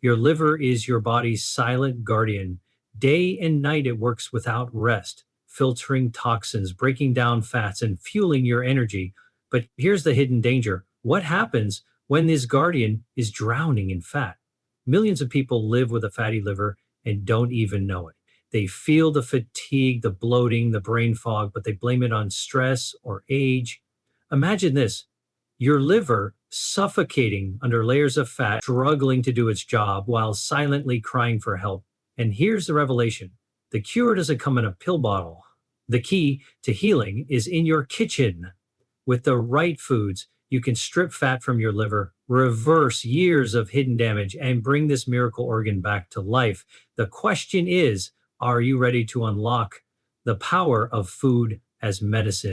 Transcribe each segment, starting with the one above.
Your liver is your body's silent guardian. Day and night it works without rest, filtering toxins, breaking down fats, and fueling your energy. But here's the hidden danger. What happens when this guardian is drowning in fat? Millions of people live with a fatty liver and don't even know it. They feel the fatigue, the bloating, the brain fog, but they blame it on stress or age. Imagine this: your liver suffocating under layers of fat, struggling to do its job while silently crying for help. And here's the revelation: the cure doesn't come in a pill bottle. The key to healing is in your kitchen. With the right foods, you can strip fat from your liver, reverse years of hidden damage, and bring this miracle organ back to life. The question is, are you ready to unlock the power of food as medicine?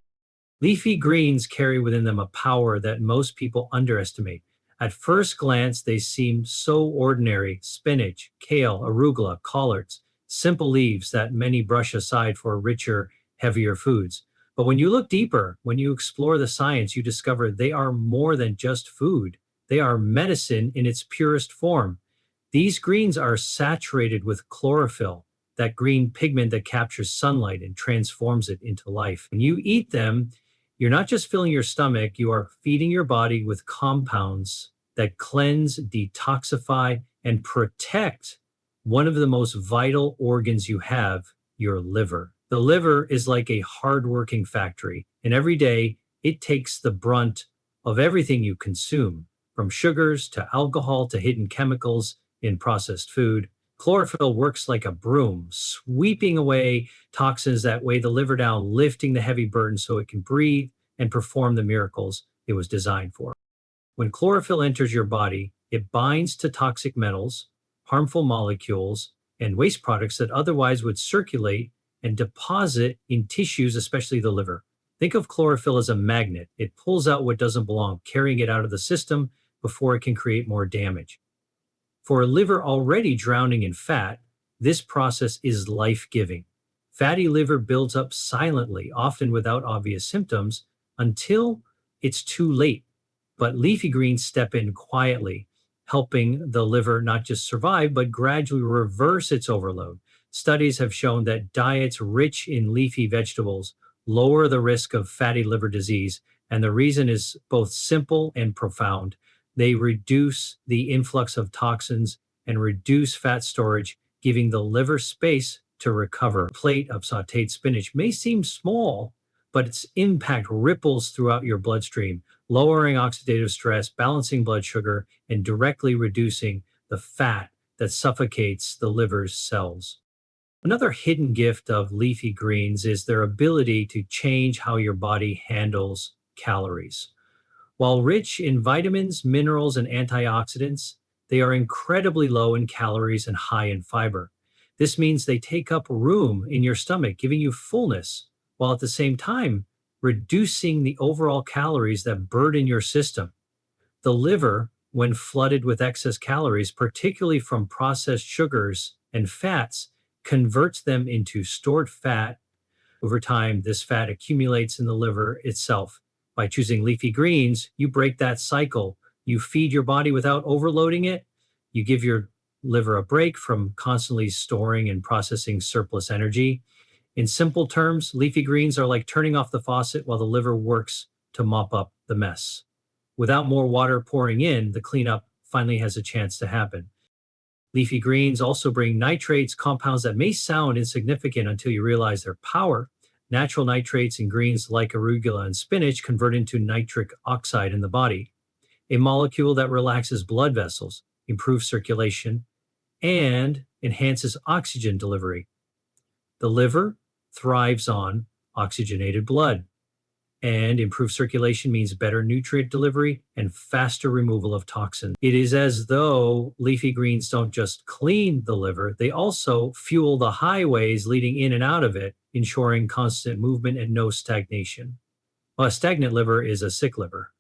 Leafy greens carry within them a power that most people underestimate. At first glance, they seem so ordinary: spinach, kale, arugula, collards, simple leaves that many brush aside for richer, heavier foods. But when you look deeper, when you explore the science, you discover they are more than just food. They are medicine in its purest form. These greens are saturated with chlorophyll, that green pigment that captures sunlight and transforms it into life. When you eat them, you're not just filling your stomach, you are feeding your body with compounds that cleanse, detoxify, and protect one of the most vital organs you have, your liver. The liver is like a hardworking factory, and every day it takes the brunt of everything you consume, from sugars to alcohol to hidden chemicals in processed food. Chlorophyll works like a broom, sweeping away toxins that weigh the liver down, lifting the heavy burden so it can breathe and perform the miracles it was designed for. When chlorophyll enters your body, it binds to toxic metals, harmful molecules, and waste products that otherwise would circulate and deposit in tissues, especially the liver. Think of chlorophyll as a magnet. It pulls out what doesn't belong, carrying it out of the system before it can create more damage. For a liver already drowning in fat, this process is life-giving. Fatty liver builds up silently, often without obvious symptoms, until it's too late. But leafy greens step in quietly, helping the liver not just survive, but gradually reverse its overload. Studies have shown that diets rich in leafy vegetables lower the risk of fatty liver disease, and the reason is both simple and profound. They reduce the influx of toxins and reduce fat storage, giving the liver space to recover. A plate of sautéed spinach may seem small, but its impact ripples throughout your bloodstream, lowering oxidative stress, balancing blood sugar, and directly reducing the fat that suffocates the liver's cells. Another hidden gift of leafy greens is their ability to change how your body handles calories. While rich in vitamins, minerals, and antioxidants, they are incredibly low in calories and high in fiber. This means they take up room in your stomach, giving you fullness, while at the same time reducing the overall calories that burden your system. The liver, when flooded with excess calories, particularly from processed sugars and fats, converts them into stored fat. Over time, this fat accumulates in the liver itself. By choosing leafy greens, you break that cycle. You feed your body without overloading it. You give your liver a break from constantly storing and processing surplus energy. In simple terms, leafy greens are like turning off the faucet while the liver works to mop up the mess. Without more water pouring in, the cleanup finally has a chance to happen. Leafy greens also bring nitrates, compounds that may sound insignificant until you realize their power. Natural nitrates in greens like arugula and spinach convert into nitric oxide in the body, a molecule that relaxes blood vessels, improves circulation, and enhances oxygen delivery. The liver thrives on oxygenated blood, and improved circulation means better nutrient delivery and faster removal of toxins. It is as though leafy greens don't just clean the liver, they also fuel the highways leading in and out of it, ensuring constant movement and no stagnation. A stagnant liver is a sick liver.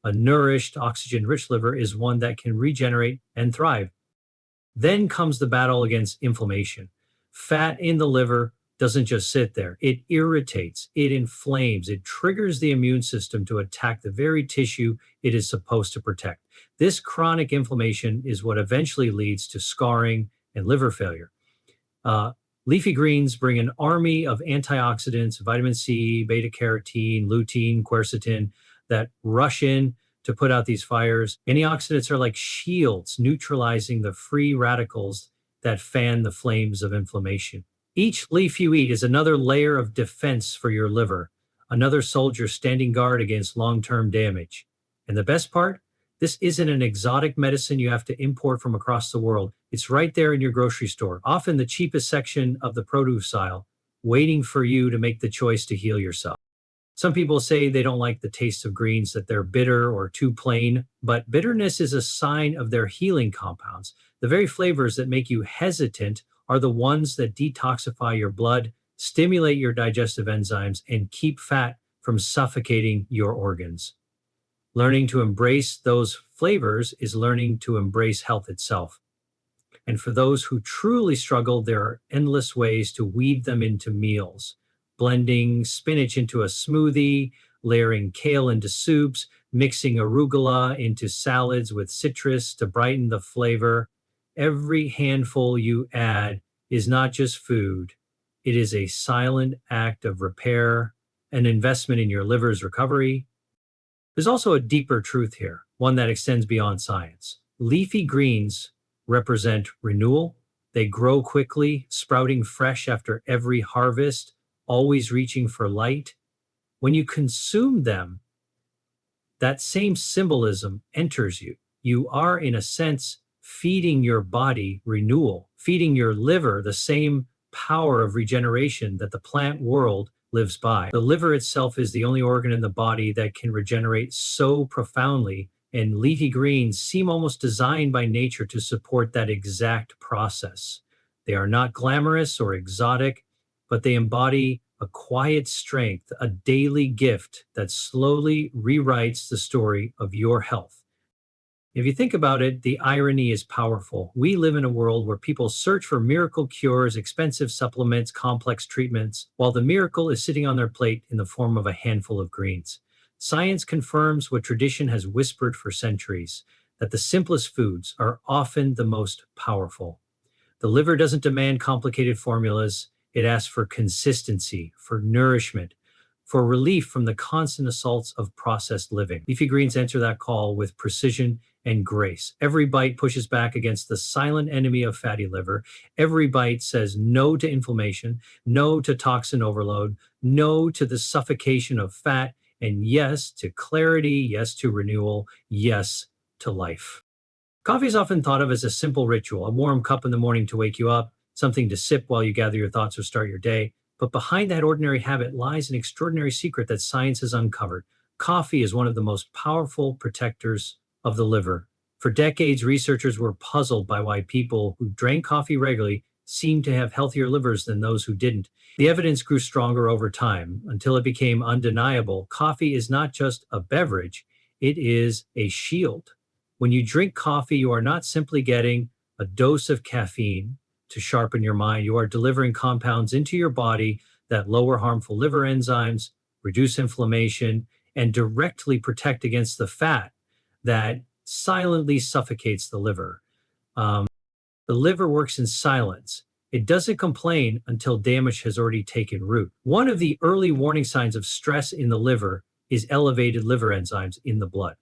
A nourished, oxygen-rich liver is one that can regenerate and thrive. Then comes the battle against inflammation. Fat in the liver doesn't just sit there. It irritates, it inflames, it triggers the immune system to attack the very tissue it is supposed to protect. This chronic inflammation is what eventually leads to scarring and liver failure. Uh, Leafy greens bring an army of antioxidants, vitamin C, beta carotene, lutein, quercetin, that rush in to put out these fires. Antioxidants are like shields, neutralizing the free radicals that fan the flames of inflammation. Each leaf you eat is another layer of defense for your liver, another soldier standing guard against long term damage. And the best part? This isn't an exotic medicine you have to import from across the world. It's right there in your grocery store, often the cheapest section of the produce aisle, waiting for you to make the choice to heal yourself. Some people say they don't like the taste of greens, that they're bitter or too plain, but bitterness is a sign of their healing compounds. The very flavors that make you hesitant are the ones that detoxify your blood, stimulate your digestive enzymes, and keep fat from suffocating your organs. Learning to embrace those flavors is learning to embrace health itself. And for those who truly struggle, there are endless ways to weave them into meals. Blending spinach into a smoothie, layering kale into soups, mixing arugula into salads with citrus to brighten the flavor. Every handful you add is not just food, it is a silent act of repair, an investment in your liver's recovery. There's also a deeper truth here, one that extends beyond science. Leafy greens represent renewal. They grow quickly, sprouting fresh after every harvest, always reaching for light. When you consume them, that same symbolism enters you. You are, in a sense, feeding your body renewal, feeding your liver the same power of regeneration that the plant world lives by. The liver itself is the only organ in the body that can regenerate so profoundly, and leafy greens seem almost designed by nature to support that exact process. They are not glamorous or exotic, but they embody a quiet strength, a daily gift that slowly rewrites the story of your health. If you think about it, the irony is powerful. We live in a world where people search for miracle cures, expensive supplements, complex treatments, while the miracle is sitting on their plate in the form of a handful of greens. Science confirms what tradition has whispered for centuries, that the simplest foods are often the most powerful. The liver doesn't demand complicated formulas. It asks for consistency, for nourishment, for relief from the constant assaults of processed living. Leafy greens answer that call with precision and grace. Every bite pushes back against the silent enemy of fatty liver. Every bite says no to inflammation, no to toxin overload, no to the suffocation of fat, and yes to clarity, yes to renewal, yes to life. Coffee is often thought of as a simple ritual, a warm cup in the morning to wake you up, something to sip while you gather your thoughts or start your day. But behind that ordinary habit lies an extraordinary secret that science has uncovered. Coffee is one of the most powerful protectors of the liver. For decades, researchers were puzzled by why people who drank coffee regularly seemed to have healthier livers than those who didn't. The evidence grew stronger over time until it became undeniable. Coffee is not just a beverage, it is a shield. When you drink coffee, you are not simply getting a dose of caffeine to sharpen your mind. You are delivering compounds into your body that lower harmful liver enzymes, reduce inflammation, and directly protect against the fat that silently suffocates the liver. The liver works in silence. It doesn't complain until damage has already taken root. One of the early warning signs of stress in the liver is elevated liver enzymes in the blood.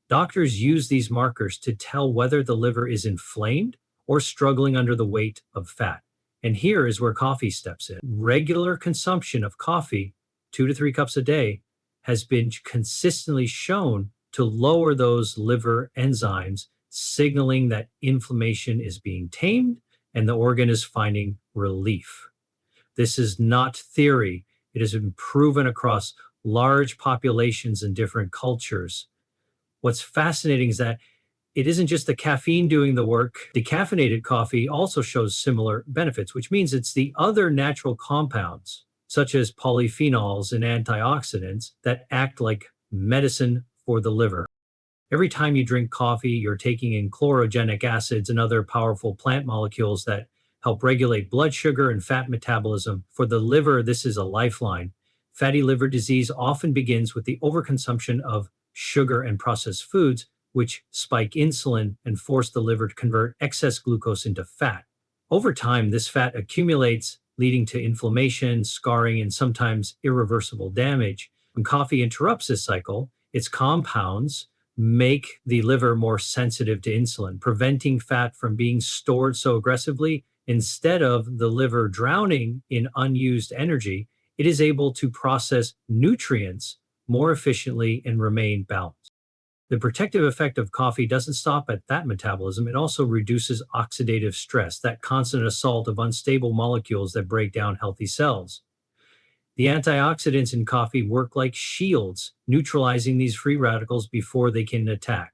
Doctors use these markers to tell whether the liver is inflamed or struggling under the weight of fat. And here is where coffee steps in. Regular consumption of coffee, 2 to 3 cups a day, has been consistently shown to lower those liver enzymes, signaling that inflammation is being tamed and the organ is finding relief. This is not theory. It has been proven across large populations in different cultures. What's fascinating is that it isn't just the caffeine doing the work. Decaffeinated coffee also shows similar benefits, which means it's the other natural compounds, such as polyphenols and antioxidants, that act like medicine for the liver. Every time you drink coffee, you're taking in chlorogenic acids and other powerful plant molecules that help regulate blood sugar and fat metabolism. For the liver, this is a lifeline. Fatty liver disease often begins with the overconsumption of sugar and processed foods, which spike insulin and force the liver to convert excess glucose into fat. Over time, this fat accumulates, leading to inflammation, scarring, and sometimes irreversible damage. When coffee interrupts this cycle, its compounds make the liver more sensitive to insulin, preventing fat from being stored so aggressively. Instead of the liver drowning in unused energy, it is able to process nutrients more efficiently and remain balanced. The protective effect of coffee doesn't stop at that metabolism. It also reduces oxidative stress, that constant assault of unstable molecules that break down healthy cells. The antioxidants in coffee work like shields, neutralizing these free radicals before they can attack.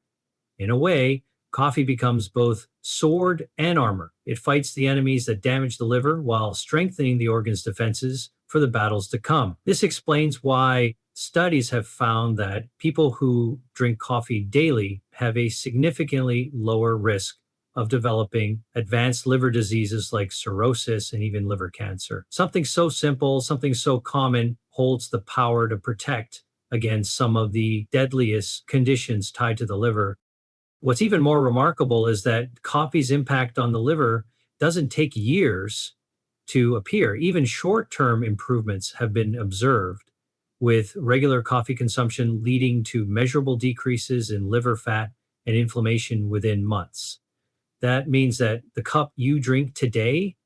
In a way, coffee becomes both sword and armor. It fights the enemies that damage the liver while strengthening the organ's defenses for the battles to come. This explains why studies have found that people who drink coffee daily have a significantly lower risk of developing advanced liver diseases like cirrhosis and even liver cancer. Something so simple, something so common holds the power to protect against some of the deadliest conditions tied to the liver. What's even more remarkable is that coffee's impact on the liver doesn't take years to appear. Even short-term improvements have been observed, with regular coffee consumption leading to measurable decreases in liver fat and inflammation within months. That means that the cup you drink today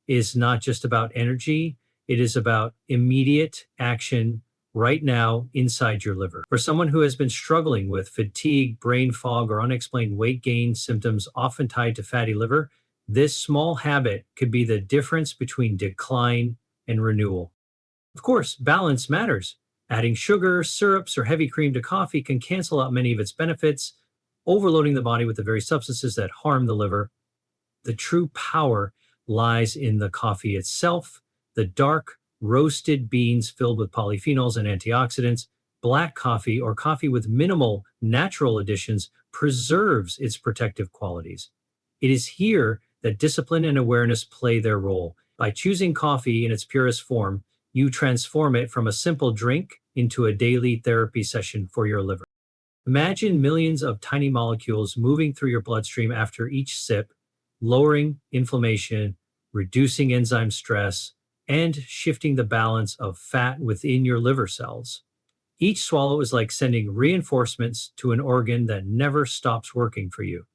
is not just about energy, it is about immediate action right now inside your liver. For someone who has been struggling with fatigue, brain fog, or unexplained weight gain symptoms often tied to fatty liver, this small habit could be the difference between decline and renewal. Of course, balance matters. Adding sugar, syrups, or heavy cream to coffee can cancel out many of its benefits, overloading the body with the very substances that harm the liver. The true power lies in the coffee itself, the dark, roasted beans filled with polyphenols and antioxidants. Black coffee, or coffee with minimal natural additions, preserves its protective qualities. It is here that discipline and awareness play their role. By choosing coffee in its purest form, you transform it from a simple drink into a daily therapy session for your liver. Imagine millions of tiny molecules moving through your bloodstream after each sip, lowering inflammation, reducing enzyme stress, and shifting the balance of fat within your liver cells. Each swallow is like sending reinforcements to an organ that never stops working for you.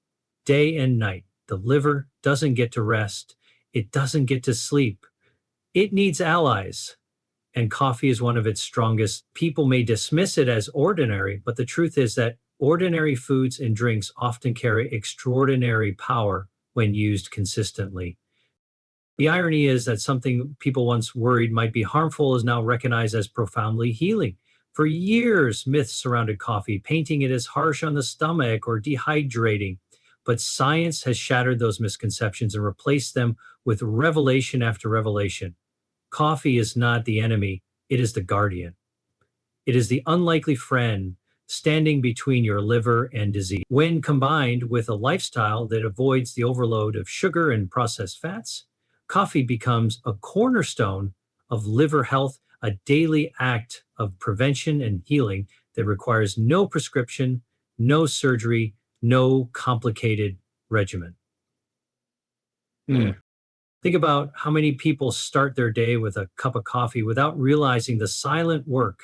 Day and night, the liver doesn't get to rest. It doesn't get to sleep. It needs allies. And coffee is one of its strongest. People may dismiss it as ordinary, but the truth is that ordinary foods and drinks often carry extraordinary power when used consistently. The irony is that something people once worried might be harmful is now recognized as profoundly healing. For years, myths surrounded coffee, painting it as harsh on the stomach or dehydrating. But science has shattered those misconceptions and replaced them with revelation after revelation. Coffee is not the enemy, it is the guardian. It is the unlikely friend standing between your liver and disease. When combined with a lifestyle that avoids the overload of sugar and processed fats, coffee becomes a cornerstone of liver health, a daily act of prevention and healing that requires no prescription, no surgery, no complicated regimen. Think about how many people start their day with a cup of coffee without realizing the silent work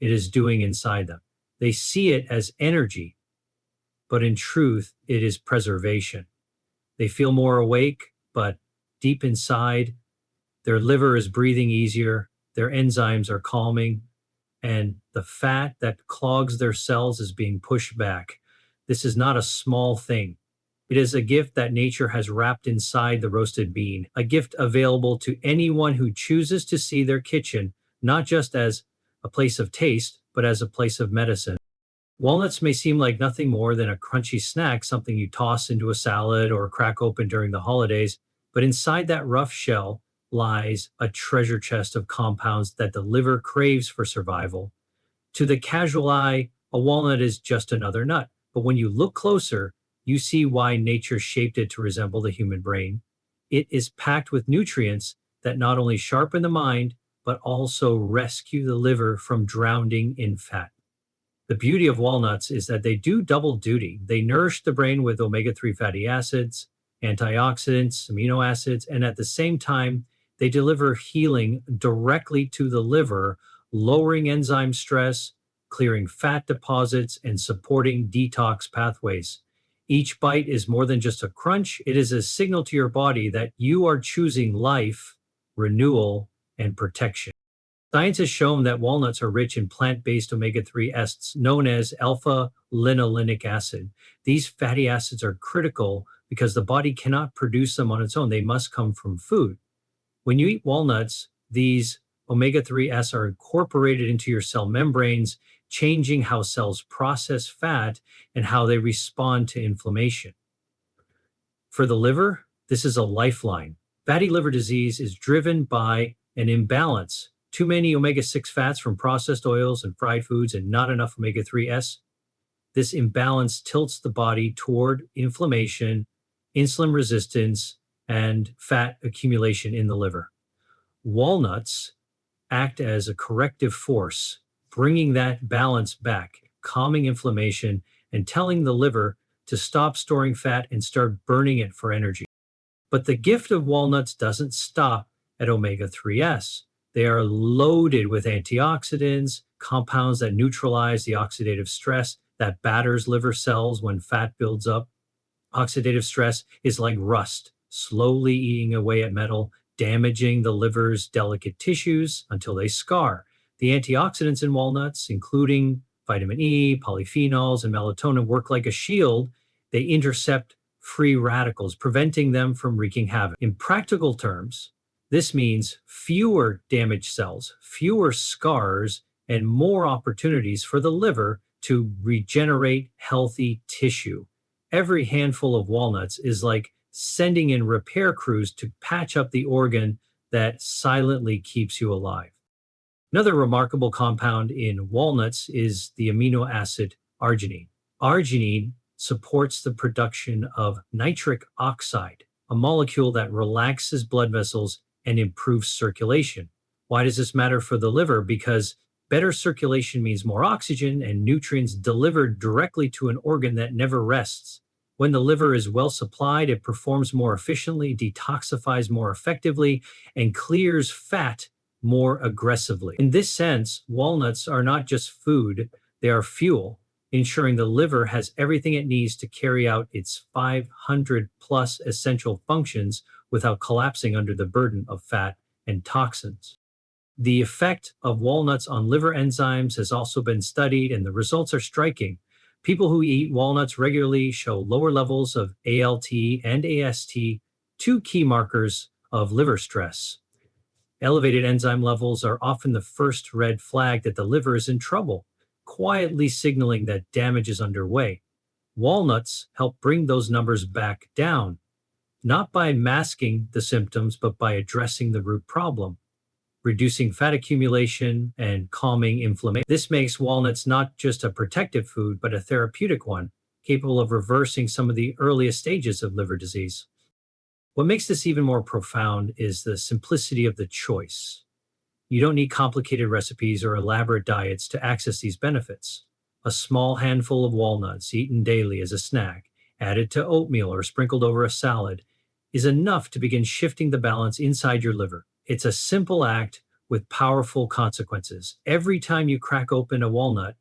it is doing inside them. They see it as energy, but in truth, it is preservation. They feel more awake, but deep inside, their liver is breathing easier, their enzymes are calming, and the fat that clogs their cells is being pushed back. This is not a small thing. It is a gift that nature has wrapped inside the roasted bean, a gift available to anyone who chooses to see their kitchen not just as a place of taste, but as a place of medicine. Walnuts may seem like nothing more than a crunchy snack, something you toss into a salad or crack open during the holidays, but inside that rough shell lies a treasure chest of compounds that the liver craves for survival. To the casual eye, a walnut is just another nut, but when you look closer, you see why nature shaped it to resemble the human brain. It is packed with nutrients that not only sharpen the mind, but also rescue the liver from drowning in fat. The beauty of walnuts is that they do double duty. They nourish the brain with omega-3 fatty acids, antioxidants, amino acids, and at the same time, they deliver healing directly to the liver, lowering enzyme stress, clearing fat deposits, and supporting detox pathways. Each bite is more than just a crunch, it is a signal to your body that you are choosing life, renewal, and protection. Science has shown that walnuts are rich in plant-based omega-3 acids known as alpha-linolenic acid. These fatty acids are critical because the body cannot produce them on its own. They must come from food. When you eat walnuts, these omega-3 acids are incorporated into your cell membranes, changing how cells process fat and how they respond to inflammation. For the liver, this is a lifeline. Fatty liver disease is driven by an imbalance. Too many omega-6 fats from processed oils and fried foods and not enough omega-3s. This imbalance tilts the body toward inflammation, insulin resistance, and fat accumulation in the liver. Walnuts act as a corrective force, bringing that balance back, calming inflammation, and telling the liver to stop storing fat and start burning it for energy. But the gift of walnuts doesn't stop at omega-3s. They are loaded with antioxidants, compounds that neutralize the oxidative stress that batters liver cells when fat builds up. Oxidative stress is like rust, slowly eating away at metal, damaging the liver's delicate tissues until they scar. The antioxidants in walnuts, including vitamin E, polyphenols, and melatonin, work like a shield. They intercept free radicals, preventing them from wreaking havoc. In practical terms, this means fewer damaged cells, fewer scars, and more opportunities for the liver to regenerate healthy tissue. Every handful of walnuts is like sending in repair crews to patch up the organ that silently keeps you alive. Another remarkable compound in walnuts is the amino acid arginine. Arginine supports the production of nitric oxide, a molecule that relaxes blood vessels and improves circulation. Why does this matter for the liver? Because better circulation means more oxygen and nutrients delivered directly to an organ that never rests. When the liver is well supplied, it performs more efficiently, detoxifies more effectively, and clears fat more aggressively. In this sense, walnuts are not just food, they are fuel, ensuring the liver has everything it needs to carry out its 500 plus essential functions without collapsing under the burden of fat and toxins. The effect of walnuts on liver enzymes has also been studied, and the results are striking. People who eat walnuts regularly show lower levels of ALT and AST, two key markers of liver stress. Elevated enzyme levels are often the first red flag that the liver is in trouble, quietly signaling that damage is underway. Walnuts help bring those numbers back down, not by masking the symptoms, but by addressing the root problem, reducing fat accumulation and calming inflammation. This makes walnuts not just a protective food, but a therapeutic one, capable of reversing some of the earliest stages of liver disease. What makes this even more profound is the simplicity of the choice. You don't need complicated recipes or elaborate diets to access these benefits. A small handful of walnuts eaten daily as a snack, added to oatmeal or sprinkled over a salad, is enough to begin shifting the balance inside your liver. It's a simple act with powerful consequences. Every time you crack open a walnut,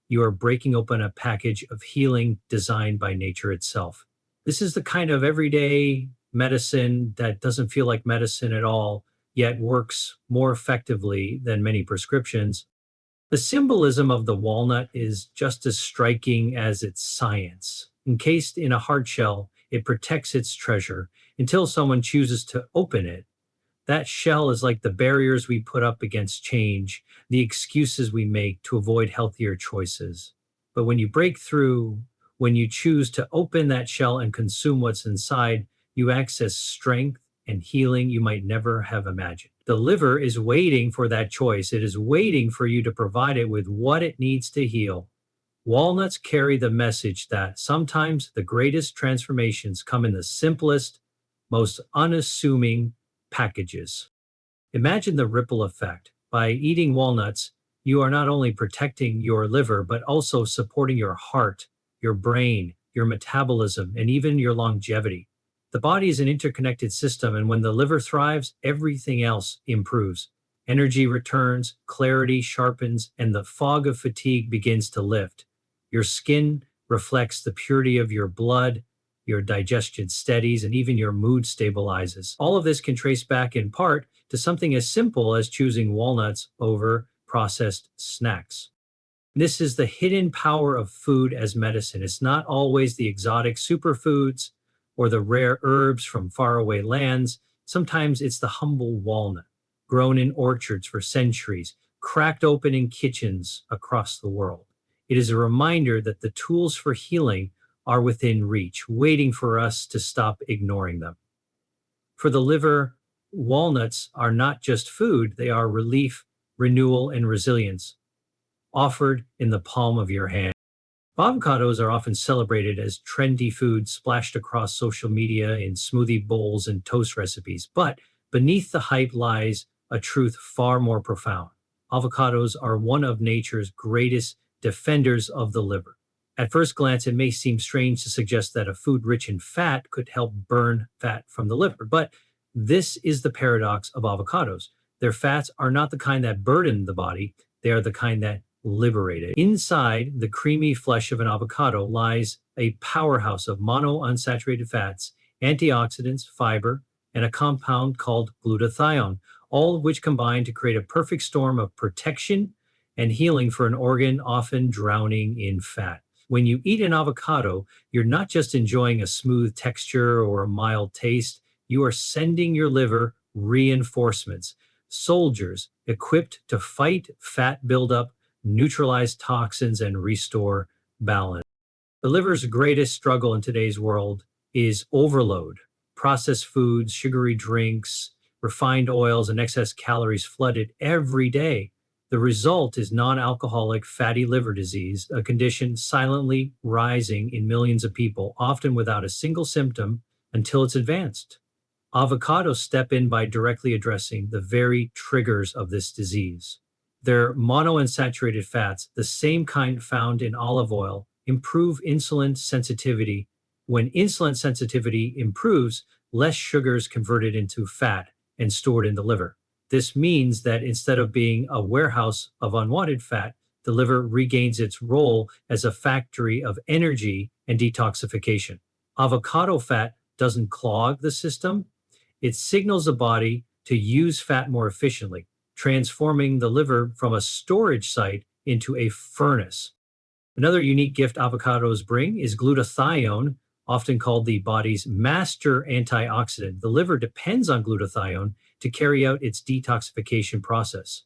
you are breaking open a package of healing designed by nature itself. This is the kind of everyday medicine that doesn't feel like medicine at all, yet works more effectively than many prescriptions. The symbolism of the walnut is just as striking as its science. Encased in a hard shell, it protects its treasure until someone chooses to open it. That shell is like the barriers we put up against change, the excuses we make to avoid healthier choices. But when you break through, when you choose to open that shell and consume what's inside, you access strength and healing you might never have imagined. The liver is waiting for that choice. It is waiting for you to provide it with what it needs to heal. Walnuts carry the message that sometimes the greatest transformations come in the simplest, most unassuming packages. Imagine the ripple effect. By eating walnuts, you are not only protecting your liver, but also supporting your heart, your brain, your metabolism, and even your longevity. The body is an interconnected system, and when the liver thrives, everything else improves. Energy returns, clarity sharpens, and the fog of fatigue begins to lift. Your skin reflects the purity of your blood, your digestion steadies, and even your mood stabilizes. All of this can trace back in part to something as simple as choosing walnuts over processed snacks. This is the hidden power of food as medicine. It's not always the exotic superfoods or the rare herbs from faraway lands. Sometimes it's the humble walnut, grown in orchards for centuries, cracked open in kitchens across the world. It is a reminder that the tools for healing are within reach, waiting for us to stop ignoring them. For the liver, walnuts are not just food, they are relief, renewal, and resilience, offered in the palm of your hand. Avocados are often celebrated as trendy foods splashed across social media in smoothie bowls and toast recipes, but beneath the hype lies a truth far more profound. Avocados are one of nature's greatest defenders of the liver. At first glance, it may seem strange to suggest that a food rich in fat could help burn fat from the liver, but this is the paradox of avocados. Their fats are not the kind that burden the body, they are the kind that liberate it. Inside the creamy flesh of an avocado lies a powerhouse of monounsaturated fats, antioxidants, fiber, and a compound called glutathione, all of which combine to create a perfect storm of protection and healing for an organ often drowning in fat. When you eat an avocado, you're not just enjoying a smooth texture or a mild taste, you are sending your liver reinforcements, soldiers equipped to fight fat buildup, neutralize toxins, and restore balance. The liver's greatest struggle in today's world is overload. Processed foods, sugary drinks, refined oils, and excess calories flood it every day. The result is non-alcoholic fatty liver disease, a condition silently rising in millions of people, often without a single symptom until it's advanced. Avocados step in by directly addressing the very triggers of this disease. Their monounsaturated fats, the same kind found in olive oil, improve insulin sensitivity. When insulin sensitivity improves, less sugar is converted into fat and stored in the liver. This means that instead of being a warehouse of unwanted fat, the liver regains its role as a factory of energy and detoxification. Avocado fat doesn't clog the system, it signals the body to use fat more efficiently, transforming the liver from a storage site into a furnace. Another unique gift avocados bring is glutathione, often called the body's master antioxidant. The liver depends on glutathione to carry out its detoxification process.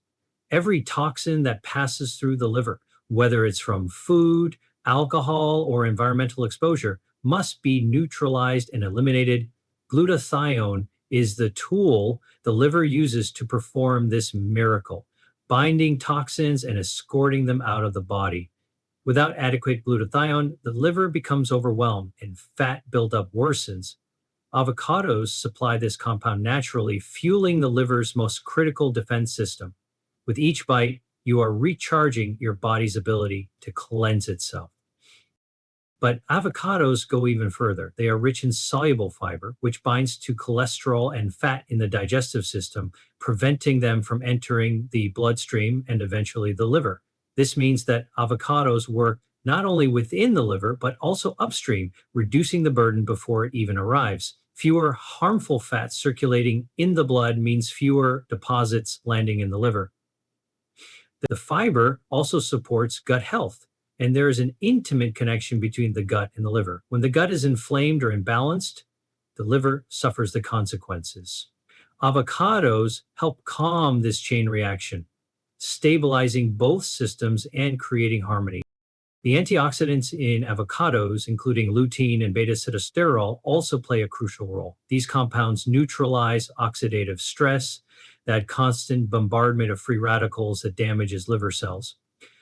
Every toxin that passes through the liver, whether it's from food, alcohol, or environmental exposure, must be neutralized and eliminated. Glutathione is the tool the liver uses to perform this miracle, binding toxins and escorting them out of the body. Without adequate glutathione, the liver becomes overwhelmed and fat buildup worsens. Avocados supply this compound naturally, fueling the liver's most critical defense system. With each bite, you are recharging your body's ability to cleanse itself. But avocados go even further. They are rich in soluble fiber, which binds to cholesterol and fat in the digestive system, preventing them from entering the bloodstream and eventually the liver. This means that avocados work not only within the liver, but also upstream, reducing the burden before it even arrives. Fewer harmful fats circulating in the blood means fewer deposits landing in the liver. The fiber also supports gut health, and there is an intimate connection between the gut and the liver. When the gut is inflamed or imbalanced, the liver suffers the consequences. Avocados help calm this chain reaction, stabilizing both systems and creating harmony. The antioxidants in avocados, including lutein and beta-sitosterol, also play a crucial role. These compounds neutralize oxidative stress, that constant bombardment of free radicals that damages liver cells.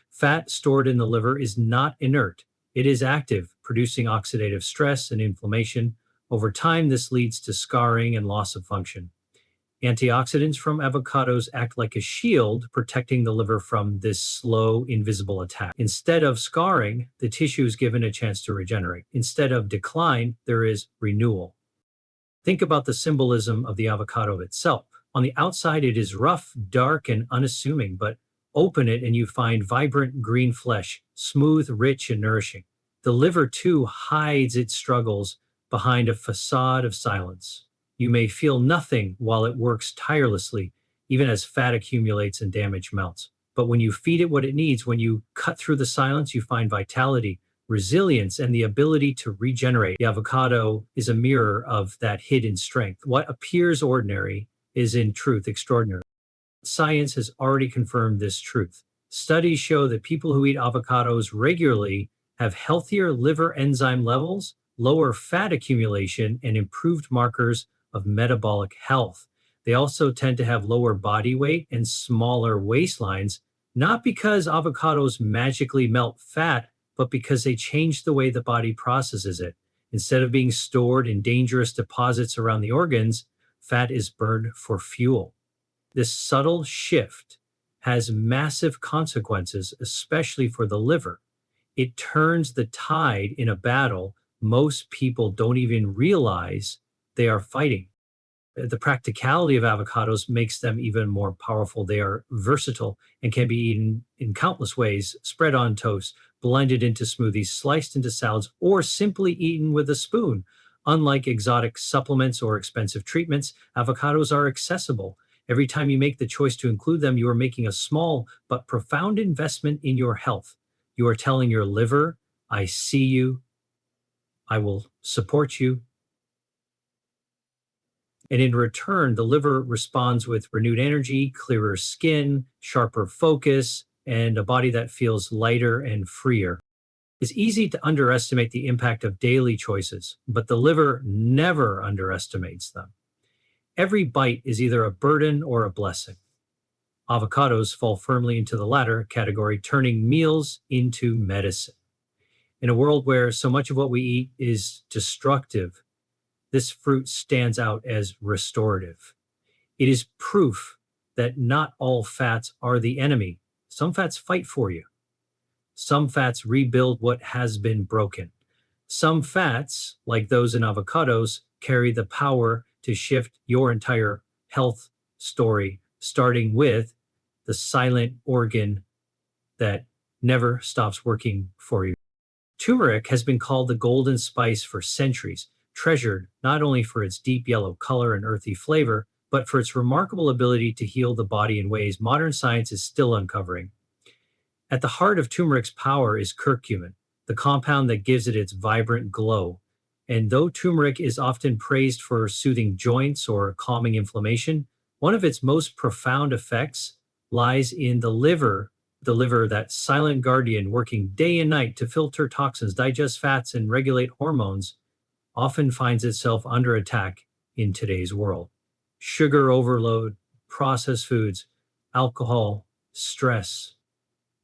Fat stored in the liver is not inert. It is active, producing oxidative stress and inflammation. Over time, this leads to scarring and loss of function. Antioxidants from avocados act like a shield, protecting the liver from this slow, invisible attack. Instead of scarring, the tissue is given a chance to regenerate. Instead of decline, there is renewal. Think about the symbolism of the avocado itself. On the outside, it is rough, dark, and unassuming, but open it and you find vibrant green flesh, smooth, rich, and nourishing. The liver, too, hides its struggles behind a facade of silence. You may feel nothing while it works tirelessly, even as fat accumulates and damage melts. But when you feed it what it needs, when you cut through the silence, you find vitality, resilience, and the ability to regenerate. The avocado is a mirror of that hidden strength. What appears ordinary is in truth extraordinary. Science has already confirmed this truth. Studies show that people who eat avocados regularly have healthier liver enzyme levels, lower fat accumulation, and improved markers of metabolic health. They also tend to have lower body weight and smaller waistlines, not because avocados magically melt fat, but because they change the way the body processes it. Instead of being stored in dangerous deposits around the organs, fat is burned for fuel. This subtle shift has massive consequences, especially for the liver. It turns the tide in a battle most people don't even realize they are fighting. The practicality of avocados makes them even more powerful. They are versatile and can be eaten in countless ways, spread on toast, blended into smoothies, sliced into salads, or simply eaten with a spoon. Unlike exotic supplements or expensive treatments, avocados are accessible. Every time you make the choice to include them, you are making a small but profound investment in your health. You are telling your liver, I see you, I will support you. And in return, the liver responds with renewed energy, clearer skin, sharper focus, and a body that feels lighter and freer. It's easy to underestimate the impact of daily choices, but the liver never underestimates them. Every bite is either a burden or a blessing. Avocados fall firmly into the latter category, turning meals into medicine. In a world where so much of what we eat is destructive, this fruit stands out as restorative. It is proof that not all fats are the enemy. Some fats fight for you. Some fats rebuild what has been broken. Some fats, like those in avocados, carry the power to shift your entire health story, starting with the silent organ that never stops working for you. Turmeric has been called the golden spice for centuries, treasured not only for its deep yellow color and earthy flavor, but for its remarkable ability to heal the body in ways modern science is still uncovering. At the heart of turmeric's power is curcumin, the compound that gives it its vibrant glow. And though turmeric is often praised for soothing joints or calming inflammation, one of its most profound effects lies in the liver, that silent guardian working day and night to filter toxins, digest fats, and regulate hormones, often finds itself under attack in today's world. Sugar overload, processed foods, alcohol, stress,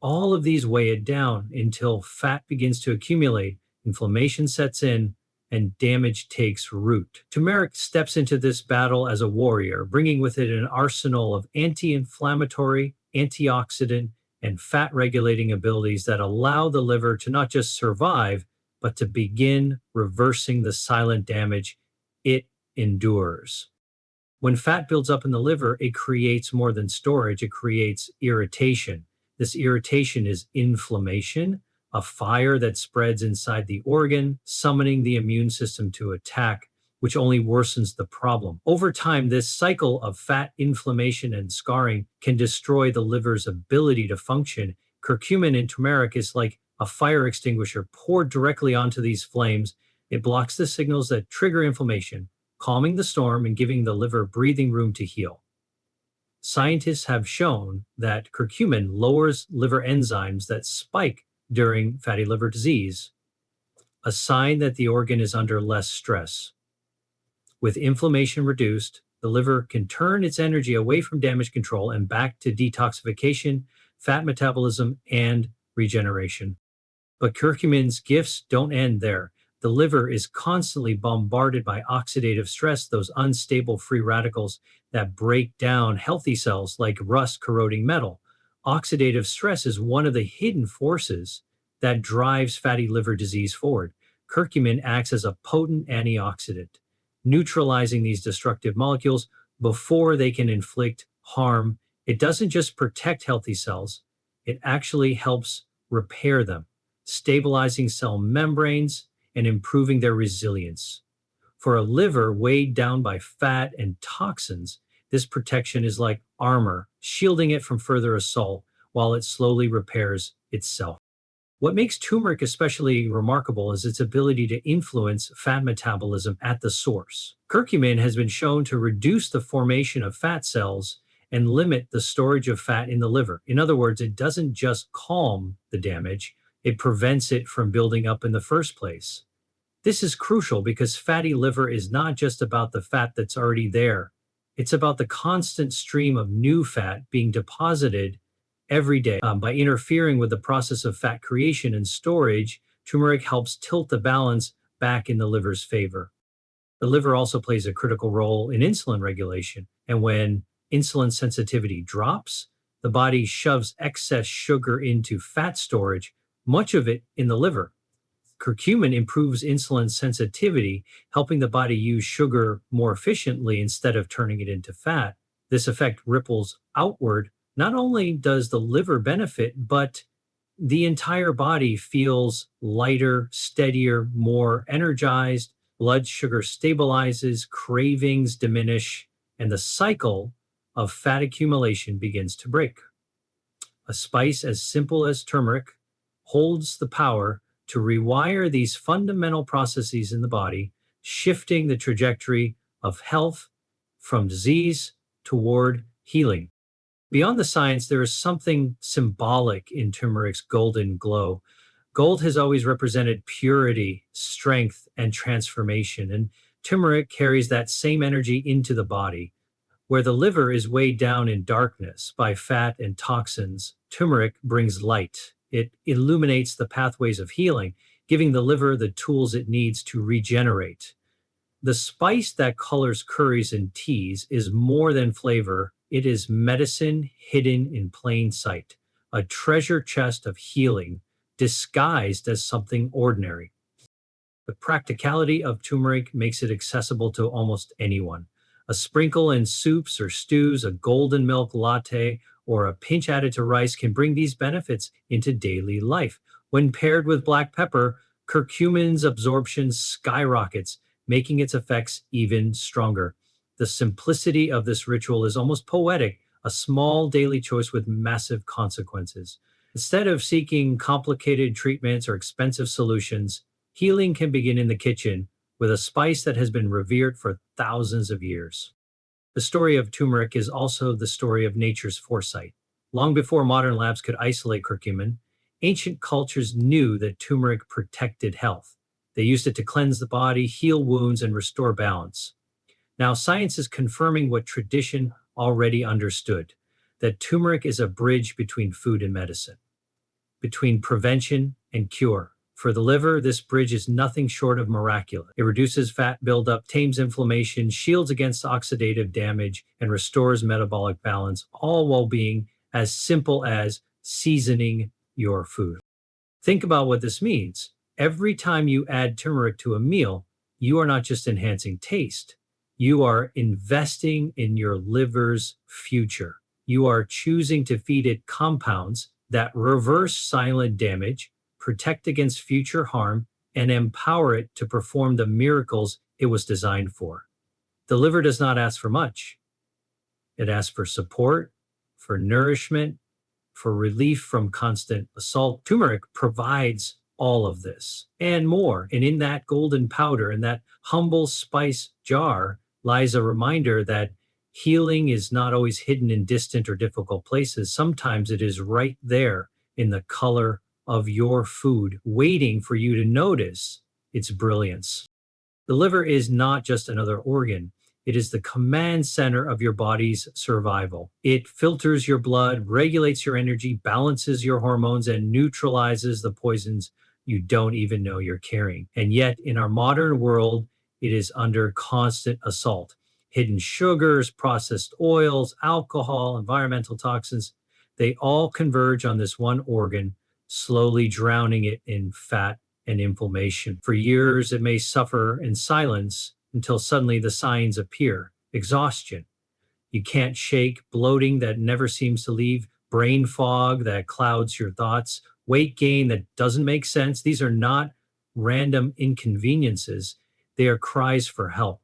all of these weigh it down until fat begins to accumulate, inflammation sets in, and damage takes root. Turmeric steps into this battle as a warrior, bringing with it an arsenal of anti-inflammatory, antioxidant, and fat-regulating abilities that allow the liver to not just survive, but to begin reversing the silent damage it endures. When fat builds up in the liver, it creates more than storage, it creates irritation. This irritation is inflammation, a fire that spreads inside the organ, summoning the immune system to attack, which only worsens the problem. Over time, this cycle of fat inflammation and scarring can destroy the liver's ability to function. Curcumin in turmeric is like a fire extinguisher poured directly onto these flames. It blocks the signals that trigger inflammation, calming the storm and giving the liver breathing room to heal. Scientists have shown that curcumin lowers liver enzymes that spike during fatty liver disease, a sign that the organ is under less stress. With inflammation reduced, the liver can turn its energy away from damage control and back to detoxification, fat metabolism, and regeneration. But curcumin's gifts don't end there. The liver is constantly bombarded by oxidative stress, those unstable free radicals that break down healthy cells like rust corroding metal. Oxidative stress is one of the hidden forces that drives fatty liver disease forward. Curcumin acts as a potent antioxidant, neutralizing these destructive molecules before they can inflict harm. It doesn't just protect healthy cells, it actually helps repair them, stabilizing cell membranes and improving their resilience. For a liver weighed down by fat and toxins, this protection is like armor, shielding it from further assault while it slowly repairs itself. What makes turmeric especially remarkable is its ability to influence fat metabolism at the source. Curcumin has been shown to reduce the formation of fat cells and limit the storage of fat in the liver. In other words, it doesn't just calm the damage, it prevents it from building up in the first place. This is crucial because fatty liver is not just about the fat that's already there. It's about the constant stream of new fat being deposited every day. By interfering with the process of fat creation and storage, turmeric helps tilt the balance back in the liver's favor. The liver also plays a critical role in insulin regulation, and when insulin sensitivity drops, the body shoves excess sugar into fat storage, much of it in the liver. Curcumin improves insulin sensitivity, helping the body use sugar more efficiently instead of turning it into fat. This effect ripples outward. Not only does the liver benefit, but the entire body feels lighter, steadier, more energized. Blood sugar stabilizes, cravings diminish, and the cycle of fat accumulation begins to break. A spice as simple as turmeric holds the power to rewire these fundamental processes in the body, shifting the trajectory of health from disease toward healing. Beyond the science, there is something symbolic in turmeric's golden glow. Gold has always represented purity, strength, and transformation, and turmeric carries that same energy into the body. Where the liver is weighed down in darkness by fat and toxins, turmeric brings light. It illuminates the pathways of healing, giving the liver the tools it needs to regenerate. The spice that colors curries and teas is more than flavor. It is medicine hidden in plain sight, a treasure chest of healing disguised as something ordinary. The practicality of turmeric makes it accessible to almost anyone. A sprinkle in soups or stews, a golden milk latte, or a pinch added to rice can bring these benefits into daily life. When paired with black pepper, curcumin's absorption skyrockets, making its effects even stronger. The simplicity of this ritual is almost poetic, a small daily choice with massive consequences. Instead of seeking complicated treatments or expensive solutions, healing can begin in the kitchen with a spice that has been revered for thousands of years. The story of turmeric is also the story of nature's foresight. Long before modern labs could isolate curcumin, ancient cultures knew that turmeric protected health. They used it to cleanse the body, heal wounds, and restore balance. Now, science is confirming what tradition already understood, that turmeric is a bridge between food and medicine, between prevention and cure. For the liver, this bridge is nothing short of miraculous. It reduces fat buildup, tames inflammation, shields against oxidative damage, and restores metabolic balance, all while being as simple as seasoning your food. Think about what this means. Every time you add turmeric to a meal, you are not just enhancing taste, you are investing in your liver's future. You are choosing to feed it compounds that reverse silent damage, protect against future harm, and empower it to perform the miracles it was designed for. The liver does not ask for much. It asks for support, for nourishment, for relief from constant assault. Turmeric provides all of this and more. And in that golden powder, in that humble spice jar, lies a reminder that healing is not always hidden in distant or difficult places. Sometimes it is right there in the color of your food, waiting for you to notice its brilliance. The liver is not just another organ. It is the command center of your body's survival. It filters your blood, regulates your energy, balances your hormones, and neutralizes the poisons you don't even know you're carrying. And yet, in our modern world, it is under constant assault. Hidden sugars, processed oils, alcohol, environmental toxins, they all converge on this one organ, slowly drowning it in fat and inflammation. For years, it may suffer in silence until suddenly the signs appear: exhaustion, you can't shake, bloating that never seems to leave, brain fog that clouds your thoughts, weight gain that doesn't make sense. These are not random inconveniences, they are cries for help.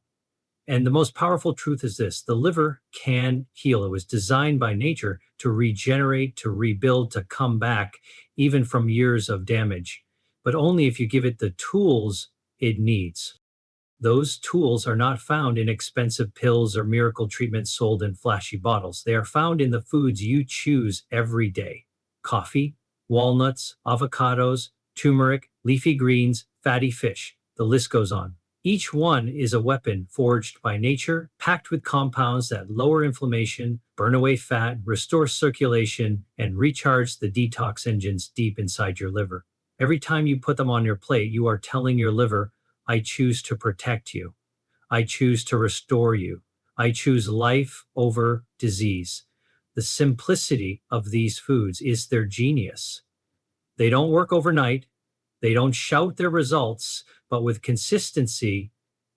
And the most powerful truth is this: the liver can heal. It was designed by nature to regenerate, to rebuild, to come back, even from years of damage, but only if you give it the tools it needs. Those tools are not found in expensive pills or miracle treatments sold in flashy bottles. They are found in the foods you choose every day: coffee, walnuts, avocados, turmeric, leafy greens, fatty fish. The list goes on. Each one is a weapon forged by nature, packed with compounds that lower inflammation, burn away fat, restore circulation, and recharge the detox engines deep inside your liver. Every time you put them on your plate, you are telling your liver, I choose to protect you. I choose to restore you. I choose life over disease. The simplicity of these foods is their genius. They don't work overnight. They don't shout their results, but with consistency,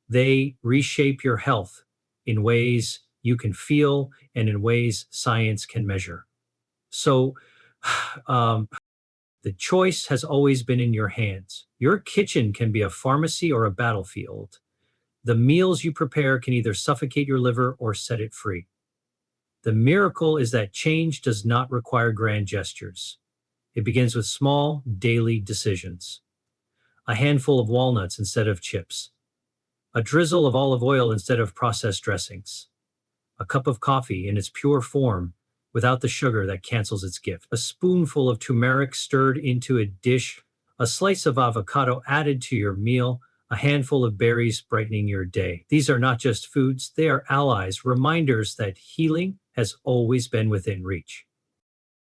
they reshape your health in ways you can feel and in ways science can measure. So, um, the choice has always been in your hands. Your kitchen can be a pharmacy or a battlefield. The meals you prepare can either suffocate your liver or set it free. The miracle is that change does not require grand gestures. It begins with small, daily decisions. A handful of walnuts instead of chips, a drizzle of olive oil instead of processed dressings, a cup of coffee in its pure form without the sugar that cancels its gift, a spoonful of turmeric stirred into a dish, a slice of avocado added to your meal, a handful of berries brightening your day. These are not just foods, they are allies, reminders that healing has always been within reach.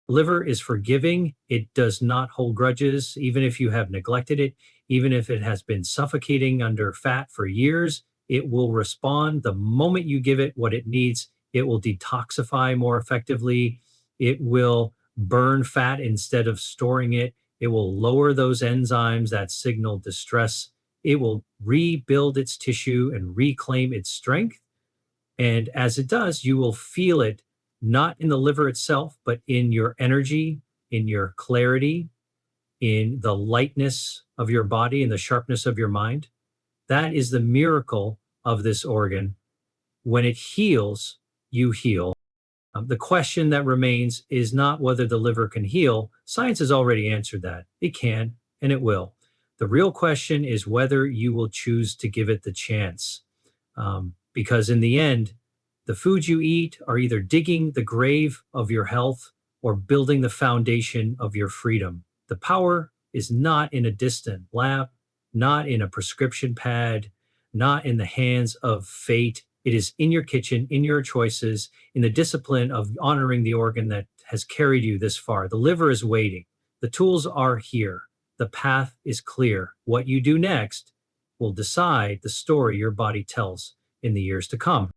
Liver is forgiving. It does not hold grudges, even if you have neglected it, even if it has been suffocating under fat for years. It will respond the moment you give it what it needs. It will detoxify more effectively. It will burn fat instead of storing it. It will lower those enzymes that signal distress. It will rebuild its tissue and reclaim its strength. And as it does, you will feel it not in the liver itself, but in your energy, in your clarity, in the lightness of your body and the sharpness of your mind. That is the miracle of this organ. When it heals, you heal. The question that remains is not whether the liver can heal. Science has already answered that. It can, and it will. The real question is whether you will choose to give it the chance. Because in the end, the foods you eat are either digging the grave of your health or building the foundation of your freedom. The power is not in a distant lab, not in a prescription pad, not in the hands of fate. It is in your kitchen, in your choices, in the discipline of honoring the organ that has carried you this far. The liver is waiting. The tools are here. The path is clear. What you do next will decide the story your body tells in the years to come.